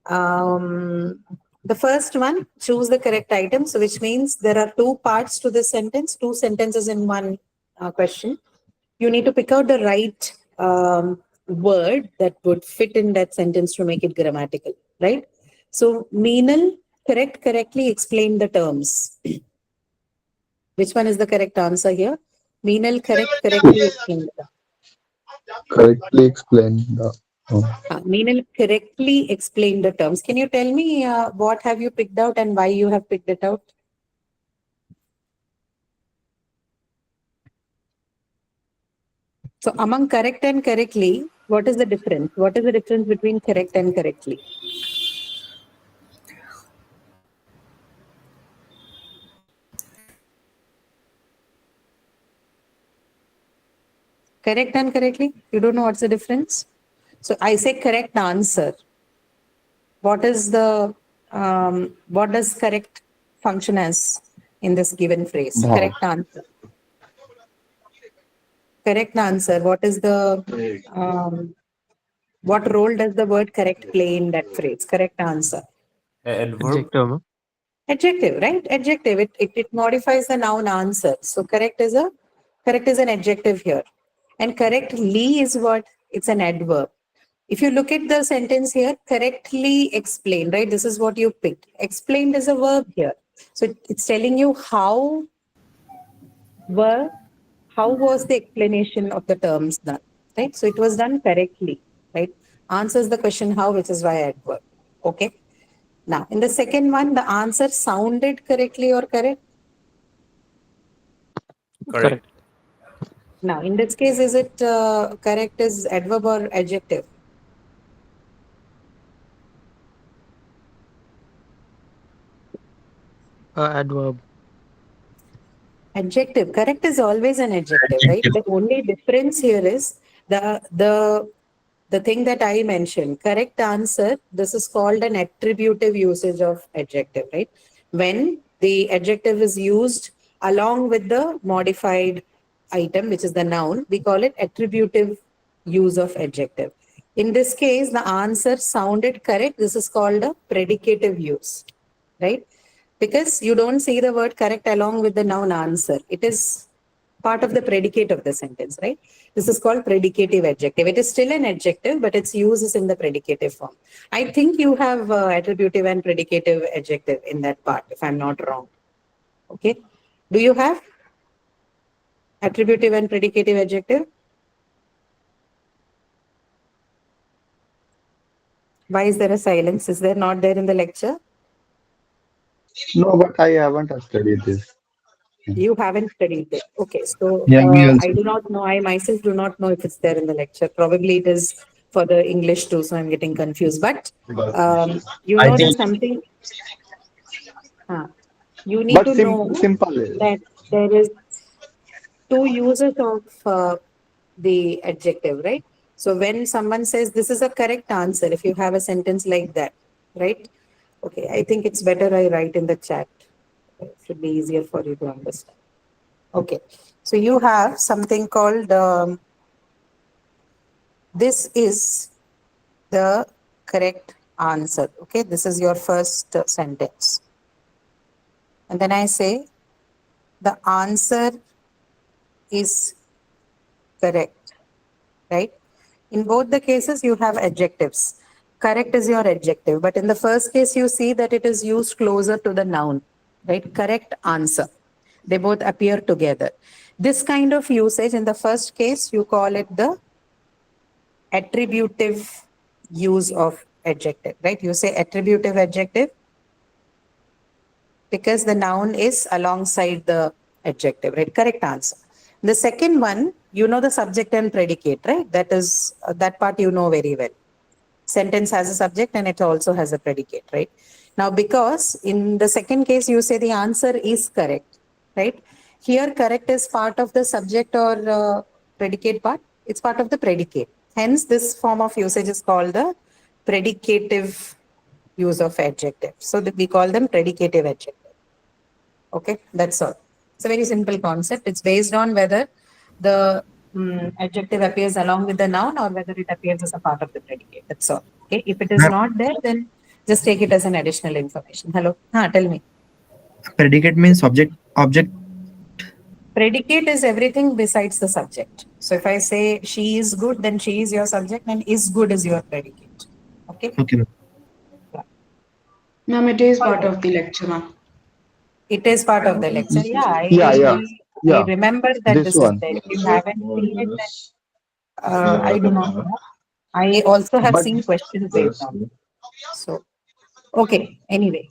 The first one, choose the correct item. So which means there are two parts to this sentence, two sentences in one question. You need to pick out the right word that would fit in that sentence to make it grammatical, right? So Meenal, correctly explain the terms. Which one is the correct answer here? Meenal, correctly explain the terms. Correctly explain the. Oh. Meenal, correctly explain the terms. Can you tell me what have you picked out and why you have picked it out? So among correct and correctly, what is the difference? What is the difference between correct and correctly? Correct and correctly? You don't know what's the difference? So I say correct answer. What is the, what does correct function as in this given phrase? Bhav. Correct answer. Correct answer. What is the, what role does the word correct play in that phrase? Correct answer. Adverb. Adjective, right? Adjective. It modifies the noun answer. So correct is an adjective here. And correctly is what? It's an adverb. If you look at the sentence here, correctly explained, right? This is what you picked. Explained is a verb here. So it's telling you how was the explanation of the terms done, right? So it was done correctly, right? Answers the question how, which is why adverb. Okay. Now, in the second one, the answer sounded correctly or correct? Correct. Now, in this case, is it correct as adverb or adjective? Adverb. Adjective. Correct is always an adjective, right? The only difference here is the thing that I mentioned. Correct answer. This is called an attributive usage of adjective, right? When the adjective is used along with the modified item, which is the noun, we call it attributive use of adjective. In this case, the answer sounded correct. This is called a predicative use, right? Because you don't say the word correct along with the noun answer. It is part of the predicate of the sentence, right? This is called predicative adjective. It is still an adjective, but its use is in the predicative form. I think you have attributive and predicative adjective in that part, if I'm not wrong. Okay. Do you have attributive and predicative adjective? Why is there a silence? Is there not there in the lecture? No, but I haven't studied this. You haven't studied it. Okay, so Yeah, me I also. do not know. I myself do not know if it's there in the lecture. Probably it is for the English too, so I'm getting confused. But you I know think there's something. You need But to know simple. that there is two uses of the adjective, right? So when someone says this is a correct answer, if you have a sentence like that, right? Okay, I think it's better I write in the chat. It should be easier for you to understand. Okay, so you have something called, this is the correct answer. Okay, this is your first sentence. And then I say, the answer is correct, right? In both the cases, you have adjectives. Correct is your adjective, but in the first case, you see that it is used closer to the noun, right? Correct answer. They both appear together. This kind of usage, in the first case, you call it the attributive use of adjective, right? You say attributive adjective because the noun is alongside the adjective, right? Correct answer. The second one, you know the subject and predicate, right? That is, that part you know very well. Sentence has a subject and it also has a predicate, right? Now, because in the second case, you say the answer is correct, right? Here, correct is part of the subject or predicate part. It's part of the predicate. Hence, this form of usage is called the predicative use of adjective. So we call them predicative adjective. Okay, that's all. It's a very simple concept. It's based on whether the adjective appears along with the noun or whether it appears as a part of the predicate. That's all. Okay. If it is not there, then just take it as an additional information. Hello. Tell me. Predicate means object. Predicate is everything besides the subject. So if I say she is good, then she is your subject and is good is your predicate. Okay. Okay. Ma'am, it is part of the lecture, ma'am. It is part of the lecture. Yeah. Yeah. I remember that This this is one. there. If you haven't seen it, then I do not know. I also have But- seen questions based on it. So, okay. Anyway,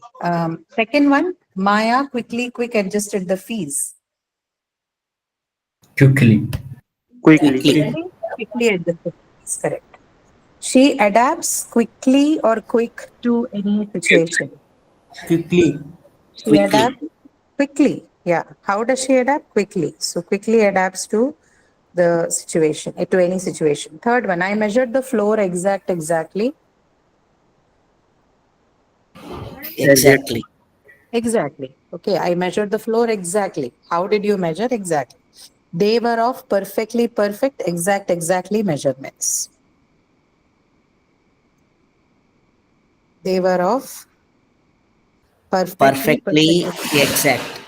second one, Maya quick adjusted the fees. Quickly. Quickly adjusted the fees, correct. She adapts quickly or quick to any situation. Quickly. She adapts quickly. Yeah. How does she adapt? Quickly. So quickly adapts to the situation, to any situation. Third one, I measured the floor exactly. Exactly. Exactly. Okay, I measured the floor exactly. How did you measure exactly? They were of perfectly perfect, exactly measurements. They were of Perfectly perfect. exact.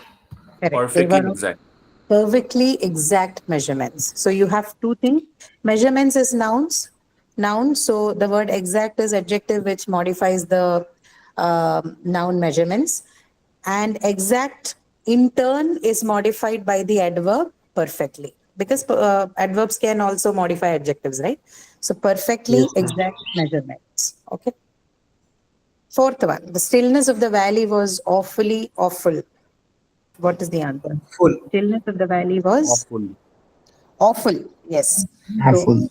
Correct. Perfectly They were of exact. perfectly exact measurements. So you have two things. Measurements is nouns. Noun. So the word exact is adjective which modifies the noun measurements. And exact in turn is modified by the adverb perfectly. Because adverbs can also modify adjectives, right? So perfectly Yes, ma'am. exact measurements. Okay. Fourth one, the stillness of the valley was awfully awful. What is the answer? Full. Stillness of the valley was Awful. awful. Yes. Awful.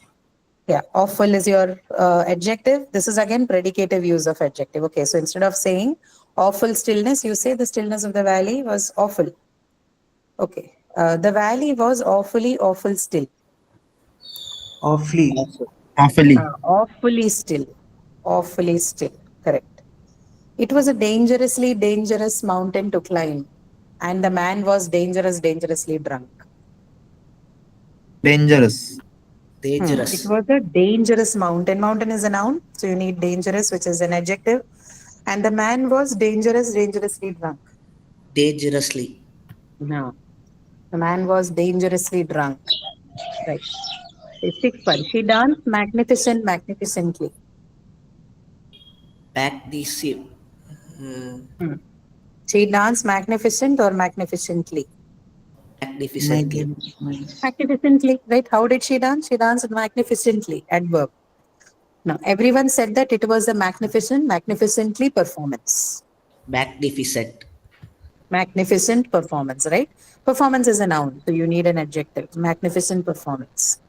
Yeah, awful is your adjective. This is again predicative use of adjective. Okay, so instead of saying awful stillness, you say the stillness of the valley was awful. Okay, the valley was awful still. Awfully. Awfully. Awfully still. Awfully still. Correct. It was a dangerous mountain to climb, and the man was dangerously drunk. Dangerous. It Dangerous. was a dangerous mountain. Mountain is a noun, so you need dangerous, which is an adjective. And the man was dangerously drunk. Dangerously. No, the man was dangerously drunk. Right. The sixth one. She danced magnificently. Back the ship. She danced magnificent or magnificently. Magnificently. Magnificently, right? How did she dance? She danced magnificently. Adverb. Now, everyone said that it was a magnificently performance. Magnificent. Magnificent performance, right? Performance is a noun, so you need an adjective. Magnificent performance.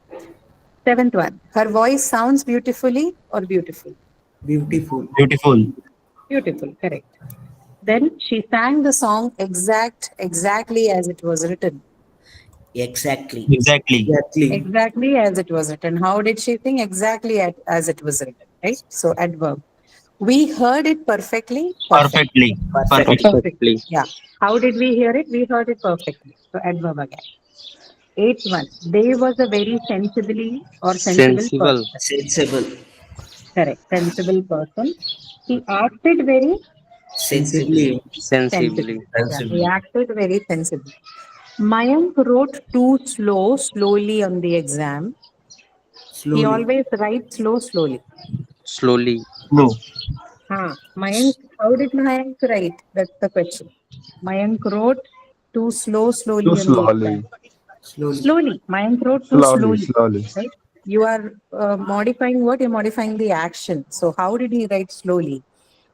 Seventh one. Her voice sounds beautifully or beautiful? Beautiful. Beautiful. Beautiful, correct. Then she sang the song exactly as it was written. Exactly. Exactly. Exactly as it was written. How did she sing? Exactly as it was written, right? So adverb. We heard it perfectly. Perfectly. Perfectly. Yeah. How did we hear it? We heard it perfectly. So adverb again. Eighth one. They was a very sensible Sensible. person. Sensible. Correct. Sensible person. He acted very Sensibly. Sensibly. Yeah, he acted very sensibly. Mayank wrote too slowly on the exam. He Slowly. always writes slowly. Slowly. Slow. Mayank, how did Mayank write? That's the question. Mayank wrote too slowly Too on the exam. slowly. Slowly. Mayank wrote too slowly. Slowly. Right? You are modifying what? You're modifying the action. So how did he write slowly?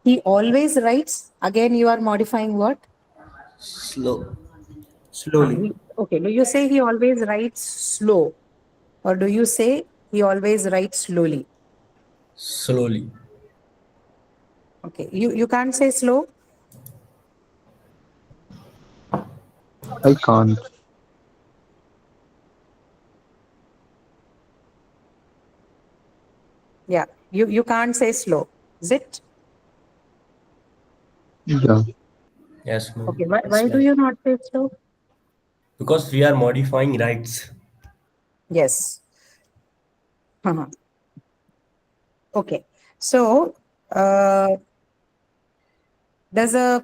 He always writes. Again, you are modifying what? Slow. Slowly. Okay. Do you say he always writes slow? Or do you say he always writes slowly? Slowly. Okay. You can't say slow? I can't. Yeah. You can't say slow. Is it? Yeah. Yes, ma'am. Okay. Why That's do right. you not say slow? Because we are modifying rights. Yes. Uh-huh. Okay. So, there's a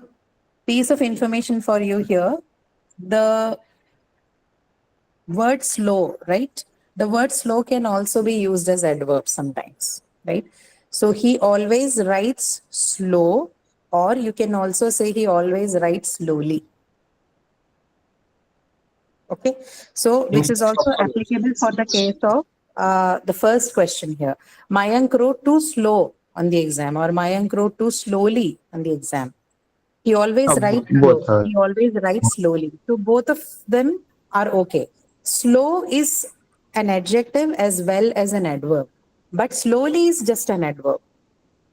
piece of information for you here. The word slow, right? The word slow can also be used as adverb sometimes, right? So he always writes slow, or you can also say he always writes slowly. Okay, so which is also applicable for the case of the first question here. Mayank wrote too slow on the exam, or Mayank wrote too slowly on the exam. He always writes slow. both are. He always writes slowly. So both of them are okay. Slow is an adjective as well as an adverb, but slowly is just an adverb.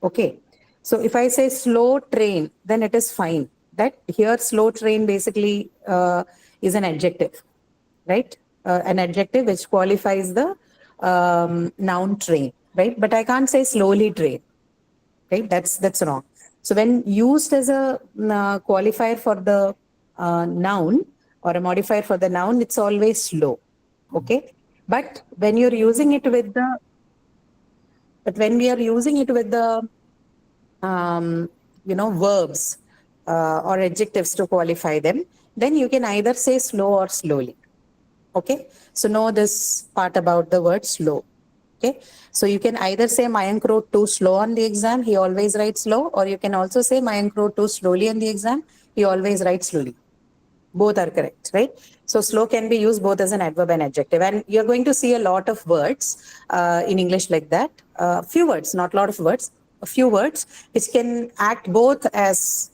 Okay. So if I say slow train, then it is fine. That here slow train basically is an adjective, right? An adjective which qualifies the noun train, right? But I can't say slowly train, right? That's wrong. So when used as a qualifier for the noun or a modifier for the noun, it's always slow. Okay. But when you're using it with the, but when we are using it with the verbs or adjectives to qualify them, then you can either say slow or slowly. Okay, so know this part about the word slow. Okay, so you can either say Mayank wrote too slow on the exam, he always writes slow, or you can also say Mayank wrote too slowly on the exam, he always writes slowly. Both are correct, right? So slow can be used both as an adverb and adjective. And you're going to see a lot of words in English like that. Few words, not a lot of words, a few words, which can act both as,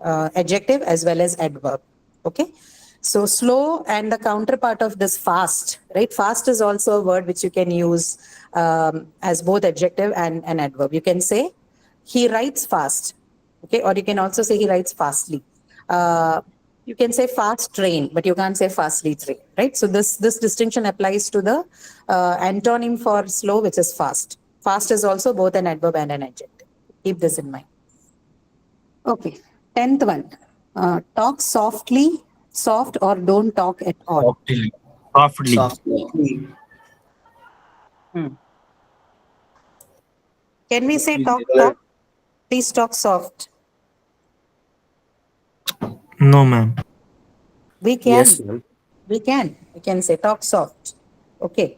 adjective as well as adverb. Okay. So slow and the counterpart of this fast, right? Fast is also a word which you can use as both adjective and an adverb. You can say he writes fast. Okay. Or you can also say he writes fastly. You can say fast train, but you can't say fastly train, right? So this distinction applies to the antonym for slow, which is fast. Fast is also both an adverb and an adjective. Keep this in mind. Okay, 10th one. Talk softly, soft, or don't talk at all. Softly. Softly. Softly. Can we say talk soft? Please talk soft. No, ma'am. We can. Yes, ma'am. We can say talk soft. Okay.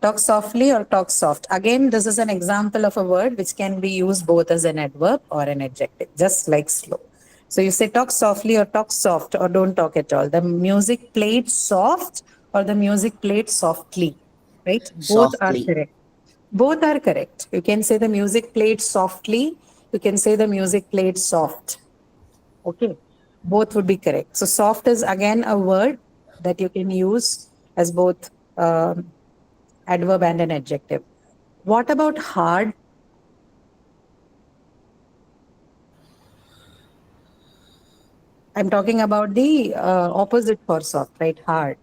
Talk softly or talk soft. Again, this is an example of a word which can be used both as an adverb or an adjective, just like slow. So you say talk softly or talk soft or don't talk at all. The music played soft or the music played softly, right? Both Softly. are correct. Both are correct. You can say the music played softly. You can say the music played soft. Okay. Both would be correct. So soft is again a word that you can use as both adverb and an adjective. What about hard? I'm talking about the opposite for soft, right? Hard.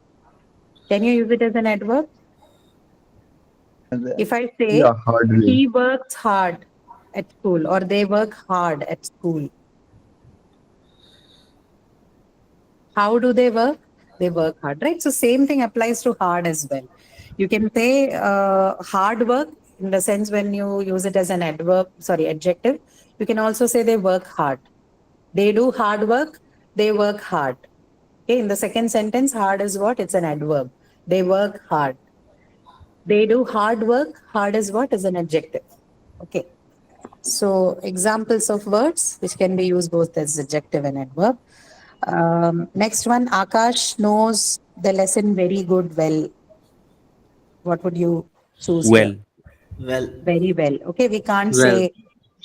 Can you use it as an adverb? If I say Yeah, hardly. he works hard at school or they work hard at school, how do they work? They work hard, right? So same thing applies to hard as well. You can say hard work in the sense when you use it as an adjective. You can also say they work hard. They do hard work. They work hard. Okay. In the second sentence, hard is what? It's an adverb. They work hard. They do hard work. Hard is what? Is an adjective. Okay. So examples of words which can be used both as adjective and adverb. Next one, Akash knows the lesson very good well. What would you choose? Well. Here? Well, Very well. Okay, we can't Well. say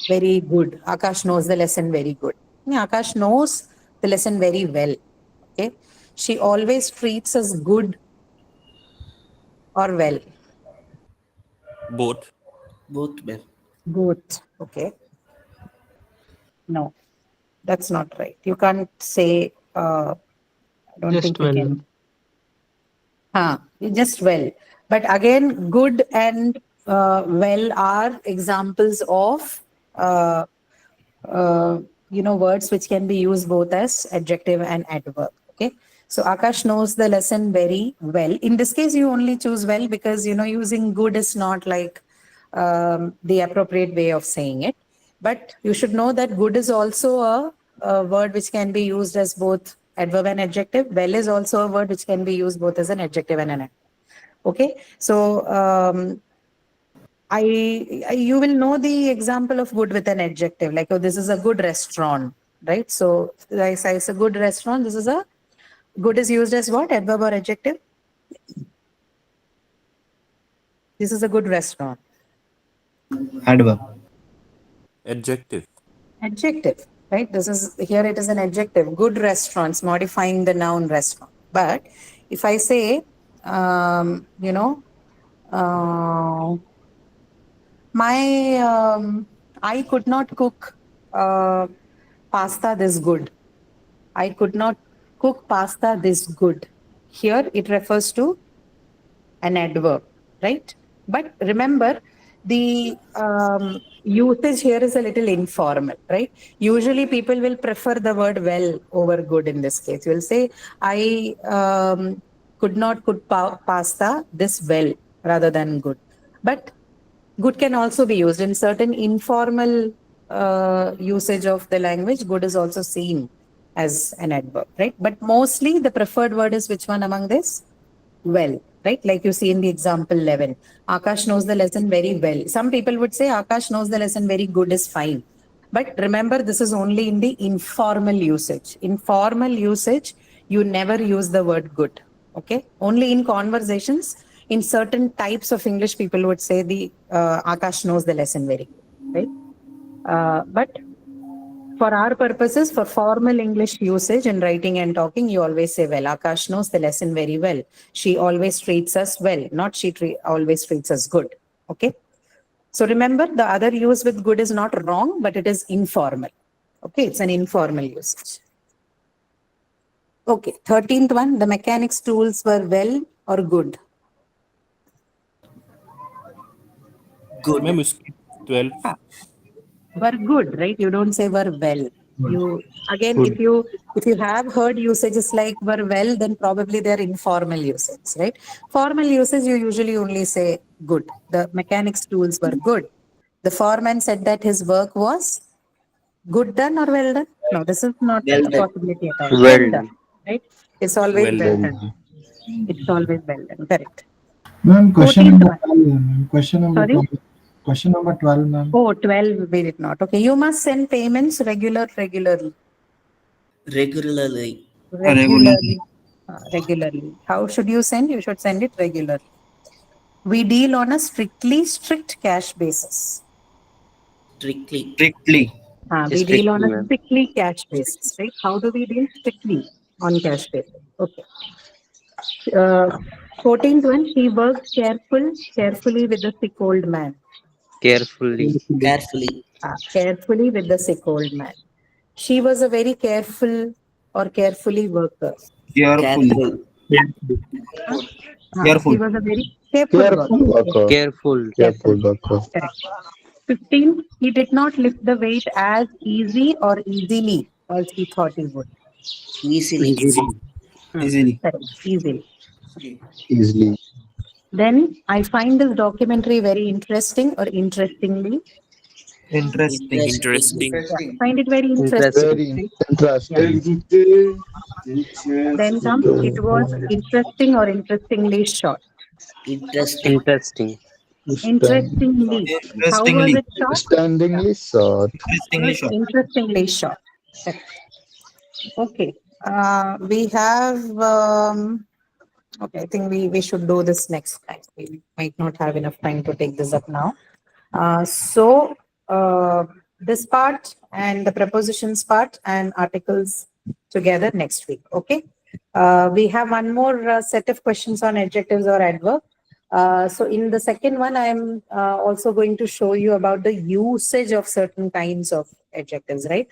very good. Akash knows the lesson very good. Yeah, Akash knows the lesson very well. Okay, she always treats us good or well. Both. both well. Both. Okay. No, that's not right. You can't say. I don't Just think you well. can. Just well. But again, good and well are examples of words which can be used both as adjective and adverb. Okay. So Akash knows the lesson very well. In this case, you only choose well because, using good is not like the appropriate way of saying it. But you should know that good is also a word which can be used as both adverb and adjective. Well is also a word which can be used both as an adjective and an adverb. Okay, so you will know the example of good with an adjective, like, oh, this is a good restaurant, right? So I say it's a good restaurant. This is a good is used as what, adverb or adjective? This is a good restaurant. Adverb. Adjective. Adjective, right? This is here. It is an adjective. Good restaurants, modifying the noun restaurant. But if I say, I could not cook pasta this good. I could not cook pasta this good. Here it refers to an adverb, right? But remember, the usage here is a little informal, right? Usually people will prefer the word well over good in this case. You will say, I could not cook pasta this well rather than good. But good can also be used in certain informal usage of the language. Good is also seen as an adverb, right? But mostly the preferred word is which one among this? Well, right? Like you see in the example 11, Akash knows the lesson very well. Some people would say Akash knows the lesson very good is fine. But remember, this is only in the informal usage. In formal usage, you never use the word good. Okay? Only in conversations, in certain types of English, people would say the Akash knows the lesson very good, right? But for our purposes, for formal English usage in writing and talking, you always say, well, Akash knows the lesson very well. She always treats us well, not she always treats us good. Okay? So remember, the other use with good is not wrong, but it is informal. Okay? It's an informal usage. Okay, 13th one, the mechanics tools were well or good? Good. Ma'am, skip 12. Were good, right? You don't say were well. You again, if you have heard usages like were well, then probably they're informal usages, right? Formal usage, you usually only say good. The mechanics tools were good. The foreman said that his work was good done or well done. No, this is not Well a done. possibility at all. Well Well done, done. right? It's always Well well done. done. It's always well done. Correct. Ma'am, question 14th number one. 12, ma'am. Question number Sorry? 12. Question number 12, ma'am. Oh, 12 we did not. Okay, you must send payments regularly. Regularly. Regularly. Regularly. How should you send? You should send it regularly. We deal on a strict cash basis. Strictly. Strictly. We deal on Strictly, a ma'am. strictly cash basis, right? How do we deal? Strictly on cash basis. Okay. 14th one, she works carefully with the sick old man. Carefully. Carefully. Carefully with the sick old man. She was a very careful or carefully worker. Careful. Careful. She was a very careful Careful worker. worker. Careful. Careful worker. Correct. 15, he did not lift the weight as easy or easily as he thought he would. Easily. Easily. Correct. Easily. Easily. Then I find this documentary very interesting or interestingly. Interesting. Interesting. Yeah, find it very interesting. Interesting. Very interesting. Then comes, it was interesting or interestingly short. Interesting. Interesting. Interestingly. How was Interestingly. it short? Standingly short. Interestingly short. Interestingly short. Correct. Okay. We have, okay, I think we should do this next time. We might not have enough time to take this up now. This part and the prepositions part and articles together next week. Okay. We have one more set of questions on adjectives or adverb. So in the second one, I'm also going to show you about the usage of certain kinds of adjectives, right?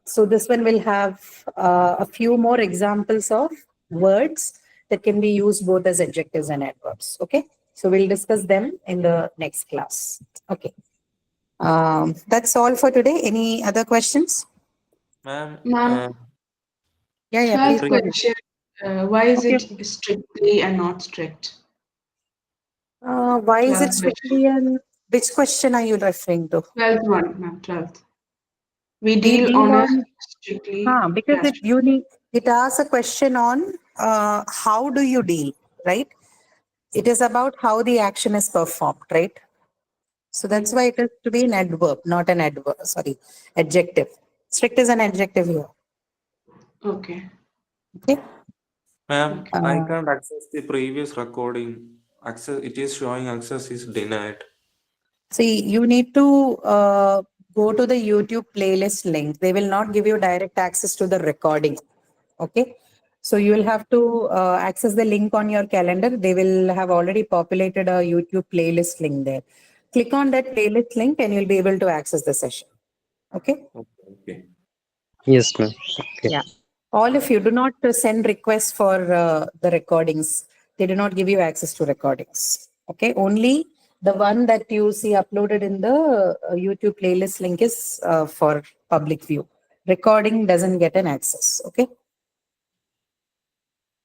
So this one will have a few more examples of words that can be used both as adjectives and adverbs. Okay. So we'll discuss them in the next class. Okay. That's all for today. Any other questions? Ma'am, Ma'am. Yeah, please 12th go ahead. question. Why is Okay. it strictly and not strict? Why is it 12th strictly and which question are you referring to? 12th one, ma'am, 12th. We We deal deal on a on- strictly. Because yeah, it asks a question on how do you deal, right? It is about how the action is performed, right? So that's why it is to be an adverb, not an adjective. Strict is an adjective here. Okay. Okay. Ma'am, I Uh, can't access the previous recording. Access, it is showing access is denied. See, you need to go to the YouTube playlist link. They will not give you direct access to the recording. Okay. So you will have to access the link on your calendar. They will have already populated a YouTube playlist link there. Click on that playlist link and you'll be able to access the session. Okay. Okay. Yes, ma'am. Okay. Yeah. All of you do not send requests for the recordings. They do not give you access to recordings. Okay. Only the one that you see uploaded in the YouTube playlist link is for public view. Recording doesn't get an access. Okay.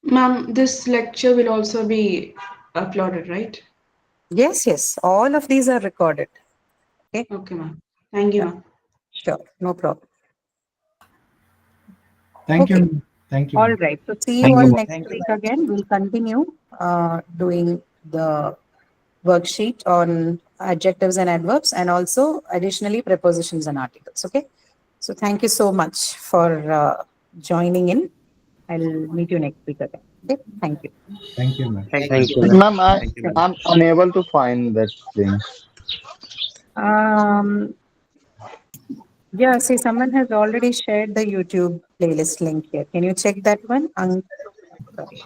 Ma'am, this lecture will also be uploaded, right? Yes, yes. All of these are recorded. Okay, ma'am. Thank you, ma'am. Sure. No problem. Thank Okay. you. Thank you. All right. So see you Thank all you, ma'am. next Thank you, week again. We'll continue doing the worksheet on adjectives and adverbs and also additionally prepositions and articles. Okay. So thank you so much for joining in. I'll meet you next week again. Okay. Thank you. Thank you, ma'am. Thank you, ma'am. Ma'am, Thank you, ma'am. I'm unable to find that link. Yeah, see, someone has already shared the YouTube playlist link here. Can you check that one? Sorry.